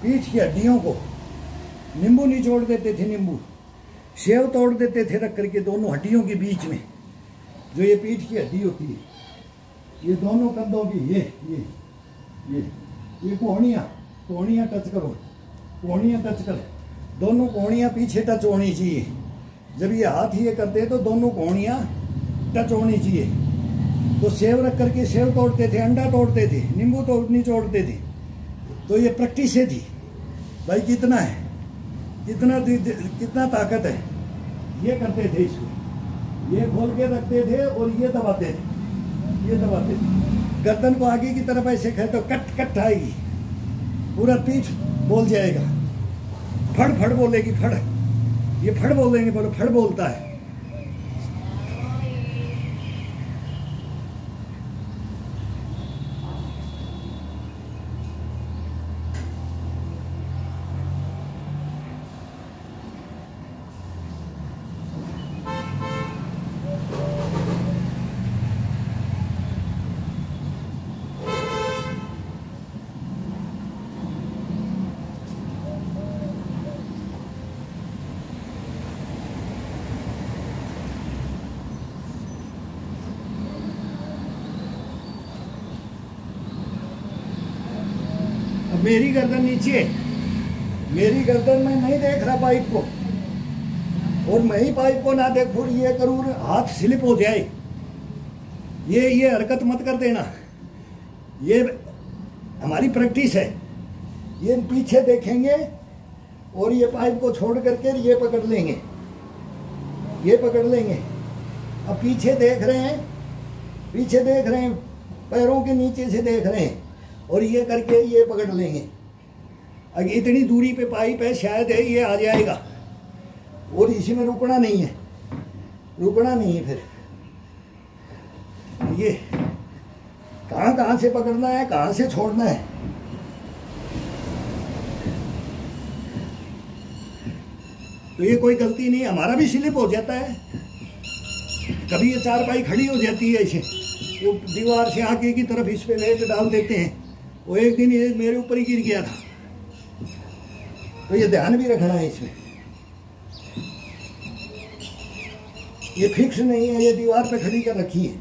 पीठ की हड्डियों को नींबू निचोड़ देते थे, नींबू सेव तोड़ देते थे रख करके दोनों हड्डियों के बीच में, जो ये पीठ की हड्डी होती है, ये दोनों कंधों की ये कोहनियाँ टच करो, कोहनियाँ टच कर, दोनों कोहनियाँ पीछे टच होनी चाहिए। जब ये हाथ ये करते हैं तो दोनों कोहनियाँ टच होनी चाहिए। तो सेव रख करके सेव तोड़ते थे, अंडा तोड़ते थे, नींबू निचोड़ते थे। तो ये प्रैक्टिस थी भाई, कितना है, कितना ताकत है। ये करते थे, इसको ये खोल के रखते थे और ये दबाते थे, ये दबाते थे। गर्दन को आगे की तरफ ऐसे करे तो कट कट आएगी, पूरा पीठ बोल जाएगा। फड़ फड़ बोलेगी, फड़, ये फड़ बोलेंगे, बोलो फड़ बोलता है। मेरी गर्दन नीचे, मेरी गर्दन में नहीं देख रहा पाइप को, और मैं ही पाइप को ना देखूं, ये करूँ हाथ स्लिप हो जाए। ये हरकत मत कर देना, ये हमारी प्रैक्टिस है। ये पीछे देखेंगे और ये पाइप को छोड़ करके ये पकड़ लेंगे, ये पकड़ लेंगे। अब पीछे देख रहे हैं, पीछे देख रहे हैं, पैरों के नीचे से देख रहे हैं, और ये करके ये पकड़ लेंगे। अगर इतनी दूरी पे पाइप है, शायद है ये आ जाएगा, और इसी में रुकना नहीं है, रुकना नहीं है। फिर ये कहाँ से पकड़ना है, कहाँ से छोड़ना है। तो ये कोई गलती नहीं, हमारा भी स्लिप हो जाता है। कभी ये चारपाई खड़ी हो जाती है ऐसे, वो दीवार से आगे की तरफ इस पे वेट डाल देते हैं। वो एक दिन ये मेरे ऊपर ही गिर गया था, तो ये ध्यान भी रखना है इसमें। ये फिक्स नहीं है, ये दीवार पे खड़ी कर रखी है।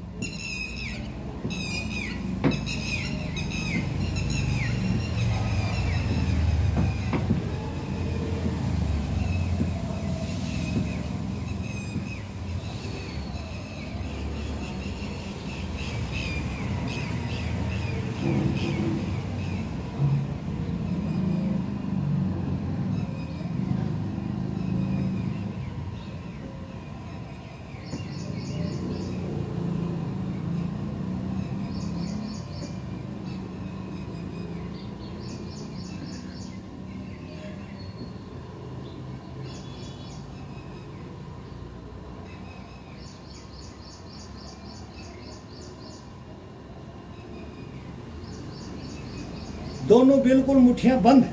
दोनों बिल्कुल मुट्ठियां बंद,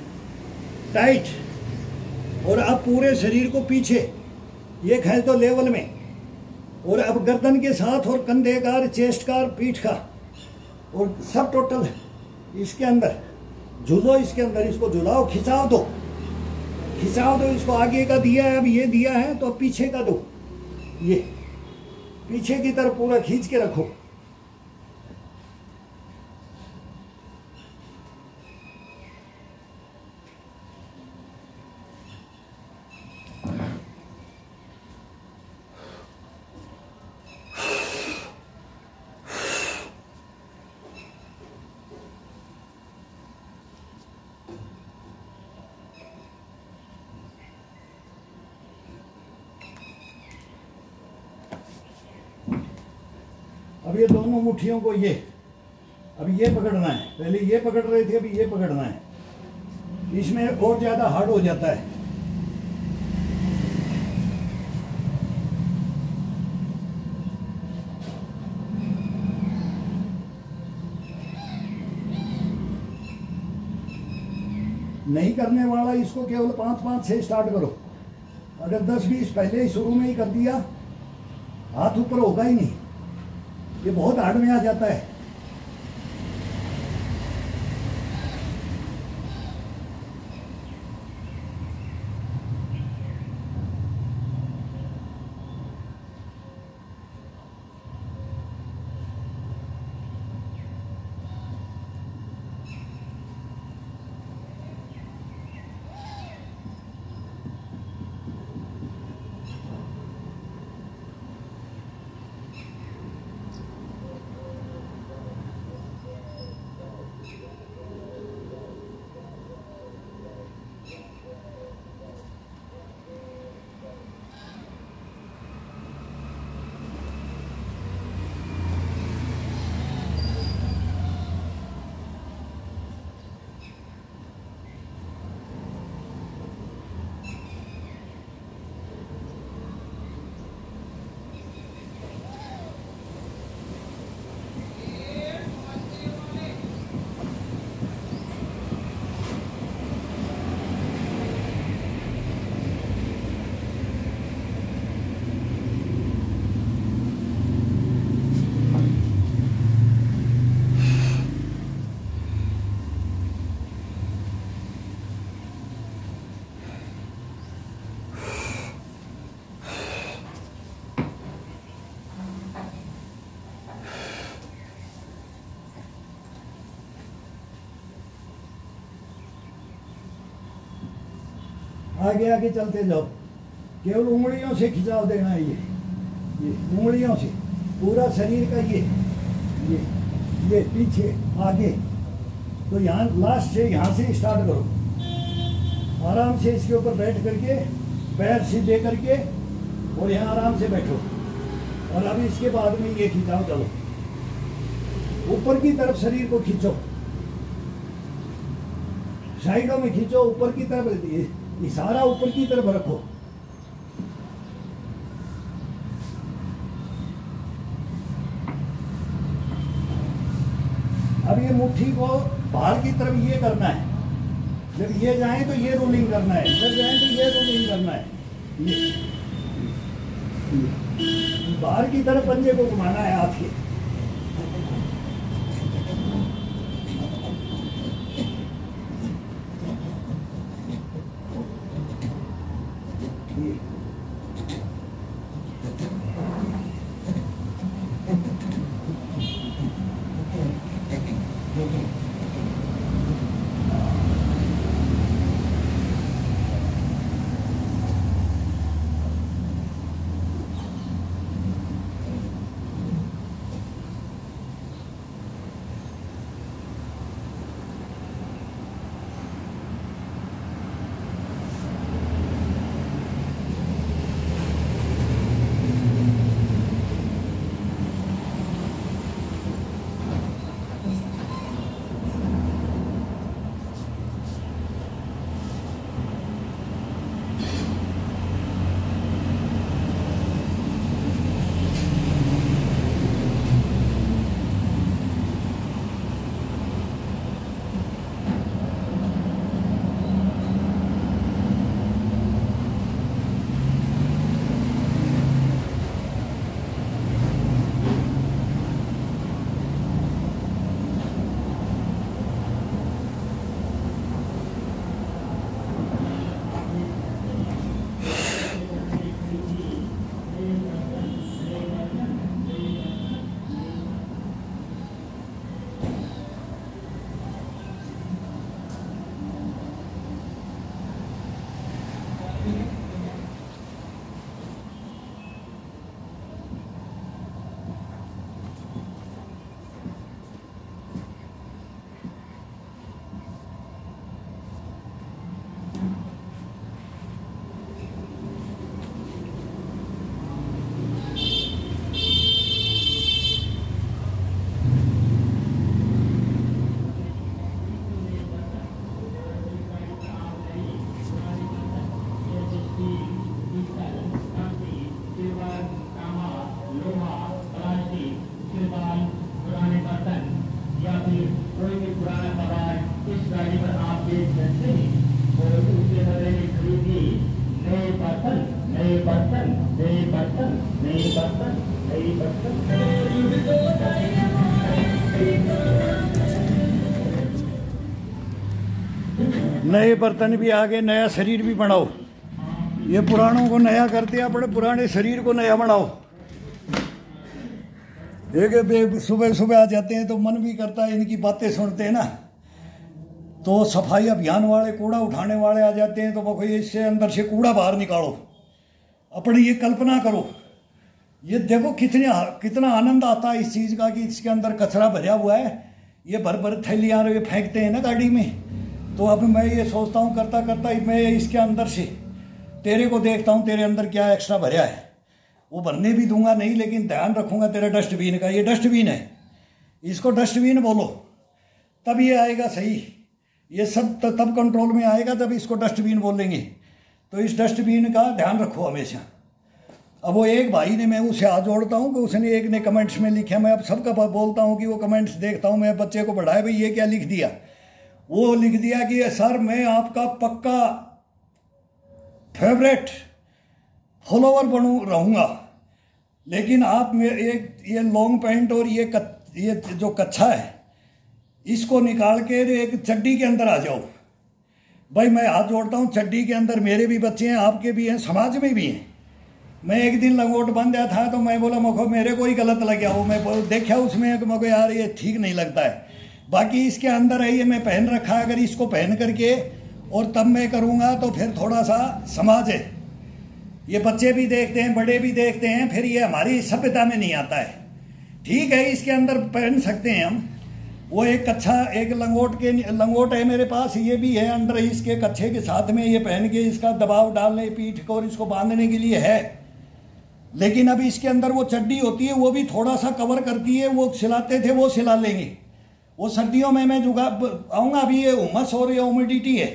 टाइट, और अब पूरे शरीर को पीछे, ये खींच दो लेवल में। और अब गर्दन के साथ और कंधे का, चेस्ट का, पीठ का, और सब टोटल इसके अंदर झूलो, इसके अंदर इसको झुलाओ, खिंचाव दो, खिंचाव दो। इसको आगे का दिया है, अब ये दिया है तो पीछे का दो, ये पीछे की तरफ पूरा खींच के रखो। अब ये दोनों मुट्ठियों को अब ये पकड़ना है। पहले ये पकड़ रहे थे, अभी ये पकड़ना है। इसमें और ज्यादा हार्ड हो जाता है। नहीं करने वाला इसको केवल 5-5 से स्टार्ट करो। अगर 10-20 पहले ही शुरू में ही कर दिया, हाथ ऊपर होगा ही नहीं, ये बहुत हार्ड में आ जाता है। आगे आगे चलते जाओ, केवल उंगलियों से खिंचाव देना है। ये उंगलियों से पूरा शरीर का ये पीछे आगे। तो यहाँ लास्ट से यहाँ से स्टार्ट करो, आराम से इसके ऊपर बैठ करके पैर सीधे करके और यहाँ आराम से बैठो। और अब इसके बाद में ये खिंचाव चलो, ऊपर की तरफ शरीर को खींचो, साइडों में खींचो, ऊपर की तरफ, इशारा ऊपर की तरफ रखो। अब ये मुट्ठी को बाहर की तरफ ये करना है, जब ये जाए तो ये रोलिंग करना है, जब जाए तो ये रोलिंग करना है। ये बाहर की तरफ पंजे को घुमाना है हाथ के। नए बर्तन भी आ गए, नया शरीर भी बनाओ। ये पुरानों को नया करते हैं, अपने पुराने शरीर को नया बनाओ। एक सुबह सुबह आ जाते हैं तो मन भी करता है, इनकी बातें सुनते हैं ना, तो सफाई अभियान वाले कूड़ा उठाने वाले आ जाते हैं, तो वो इससे अंदर से कूड़ा बाहर निकालो। अपनी ये कल्पना करो, ये देखो कितना आनंद आता है इस चीज़ का कि इसके अंदर कचरा भरा हुआ है। ये भर भर थैलियाँ ये फेंकते हैं ना गाड़ी में, तो अब मैं ये सोचता हूँ करता करता मैं इसके अंदर से तेरे को देखता हूँ, तेरे अंदर क्या एक्स्ट्रा भरा है। वो भरने भी दूंगा नहीं, लेकिन ध्यान रखूँगा तेरे डस्टबिन का। ये डस्टबिन है, इसको डस्टबिन बोलो, तब ये आएगा सही। ये सब तब कंट्रोल में आएगा जब इसको डस्टबिन बोलेंगे। तो इस डस्टबिन का ध्यान रखो हमेशा। अब वो एक भाई ने, मैं उसे हाथ जोड़ता हूँ कि उसने एक ने कमेंट्स में लिखा, मैं अब सबका बोलता हूँ कि वो कमेंट्स देखता हूँ, मैं बच्चे को बढ़ाए भाई ये क्या लिख दिया। वो लिख दिया कि सर मैं आपका पक्का फेवरेट फॉलोवर रहूँगा, लेकिन आप ये लॉन्ग पैंट और ये जो कच्छा है इसको निकाल के एक चड्डी के अंदर आ जाओ। भाई मैं हाथ जोड़ता हूँ, चड्डी के अंदर मेरे भी बच्चे हैं, आपके भी हैं, समाज में भी हैं। मैं एक दिन लंगोट बन गया था तो मैं बोला मखो मेरे को ही गलत लग गया, वो मैं देखा उसमें मको यार ये ठीक नहीं लगता है। बाकी इसके अंदर है, ये मैं पहन रखा है, अगर इसको पहन करके और तब मैं करूँगा तो फिर थोड़ा सा समाज है, ये बच्चे भी देखते हैं, बड़े भी देखते हैं, फिर ये हमारी सभ्यता में नहीं आता है। ठीक है, इसके अंदर पहन सकते हैं हम, वो एक कच्छा, एक लंगोट है मेरे पास, ये भी है अंडर इसके कच्छे के साथ में, ये पहन के इसका दबाव डालने पीठ को और इसको बांधने के लिए है। लेकिन अब इसके अंदर वो चड्डी होती है, वो भी थोड़ा सा कवर करती है, वो सिलाते थे वो सिला लेंगे। वो सर्दियों में मैं जुगा आऊँगा, अभी ये उमस और ये ह्यूमिडिटी है,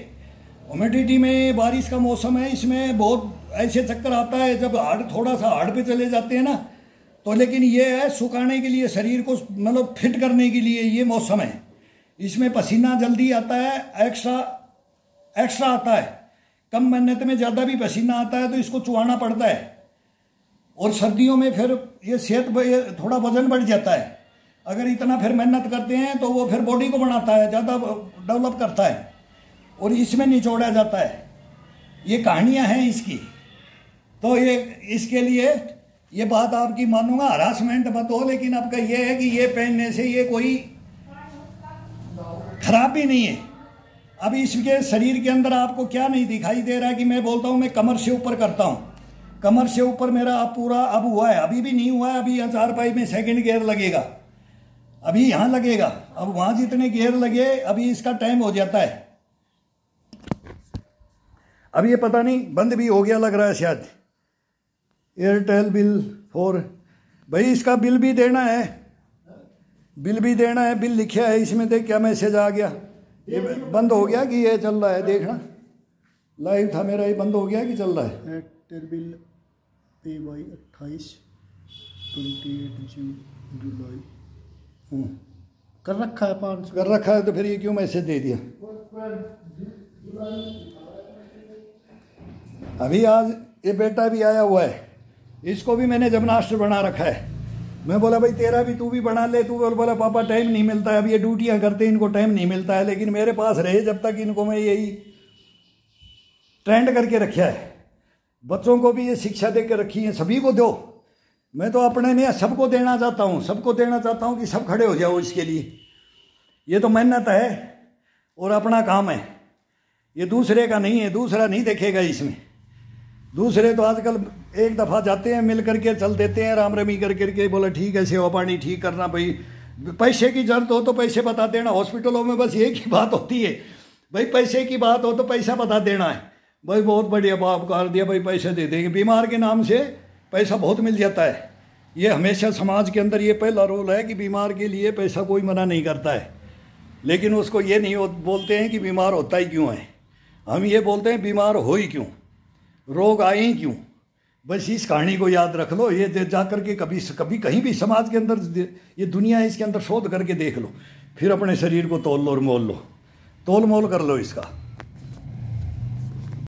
ह्यूमिडिटी में बारिश का मौसम है, इसमें बहुत ऐसे चक्कर आता है जब थोड़ा सा हार्ड पे चले जाते हैं ना, तो लेकिन ये है सुखाने के लिए, शरीर को मतलब फिट करने के लिए ये मौसम है। इसमें पसीना जल्दी आता है, एक्स्ट्रा आता है, कम मेहनत में ज़्यादा भी पसीना आता है तो इसको चुहाना पड़ता है। और सर्दियों में फिर ये सेहत थोड़ा वजन बढ़ जाता है, अगर इतना फिर मेहनत करते हैं तो वो फिर बॉडी को बनाता है, ज़्यादा डेवलप करता है और इसमें निचोड़ा जाता है। ये कहानियाँ हैं इसकी, तो ये इसके लिए ये बात आपकी मानूंगा, हरासमेंट मत हो, लेकिन आपका ये है कि ये पहनने से ये कोई खराब भी नहीं है। अब इसके शरीर के अंदर आपको क्या नहीं दिखाई दे रहा है कि मैं बोलता हूँ मैं कमर से ऊपर करता हूँ, कमर से ऊपर मेरा अब पूरा अब हुआ है, अभी भी नहीं हुआ है, अभी 4 में सेकंड गियर लगेगा, अभी यहाँ लगेगा, अब वहाँ जितने गियर लगे अभी इसका टाइम हो जाता है। अब ये पता नहीं बंद भी हो गया लग रहा है शायद, एयरटेल बिल 4, भाई इसका बिल भी देना है, बिल भी देना है, बिल लिखा है इसमें, देख क्या मैसेज आ गया, ये बंद हो गया कि ये चल रहा है, देखना लाइव था मेरा, ये बंद हो गया कि चल रहा है। एयरटेल बिल पे बाई 28 जुलाई कर रखा है, 500 कर रखा है, तो फिर ये क्यों मैसेज दे दिया। अभी आज ये बेटा भी आया हुआ है, इसको भी मैंने जमनास्टर बना रखा है। मैं बोला भाई तेरा भी तू भी बना ले, तू बोला पापा टाइम नहीं मिलता है, अब ये ड्यूटियां करते इनको टाइम नहीं मिलता है, लेकिन मेरे पास रहे जब तक इनको मैं यही ट्रेंड करके रखा है। बच्चों को भी ये शिक्षा दे के रखी है, सभी को दो, मैं तो अपने नहीं सबको देना चाहता हूँ, सबको देना चाहता हूँ कि सब खड़े हो जाओ इसके लिए। ये तो मेहनत है और अपना काम है, ये दूसरे का नहीं है, दूसरा नहीं देखेगा इसमें। दूसरे तो आजकल एक दफ़ा जाते हैं मिल करके चल देते हैं, राम रमी कर करके, बोला ठीक है सेवा पानी ठीक करना, भाई पैसे की जरूरत हो तो पैसे बता देना। हॉस्पिटलों में बस एक ही बात होती है, भाई पैसे की बात हो तो पैसा बता देना है, भाई बहुत बढ़िया बाप कर दिया, भाई पैसे दे देंगे। बीमार के नाम से पैसा बहुत मिल जाता है, ये हमेशा समाज के अंदर ये पहला रोल है कि बीमार के लिए पैसा कोई मना नहीं करता है, लेकिन उसको ये नहीं बोलते हैं कि बीमार होता ही क्यों है, हम ये बोलते हैं बीमार हो ही क्यों, रोग आए ही क्यों। बस इस कहानी को याद रख लो, ये जा करके कभी कहीं भी समाज के अंदर ये दुनिया है इसके अंदर शोध करके देख लो, फिर अपने शरीर को तोल लो और मोल लो, तोल मोल कर लो इसका।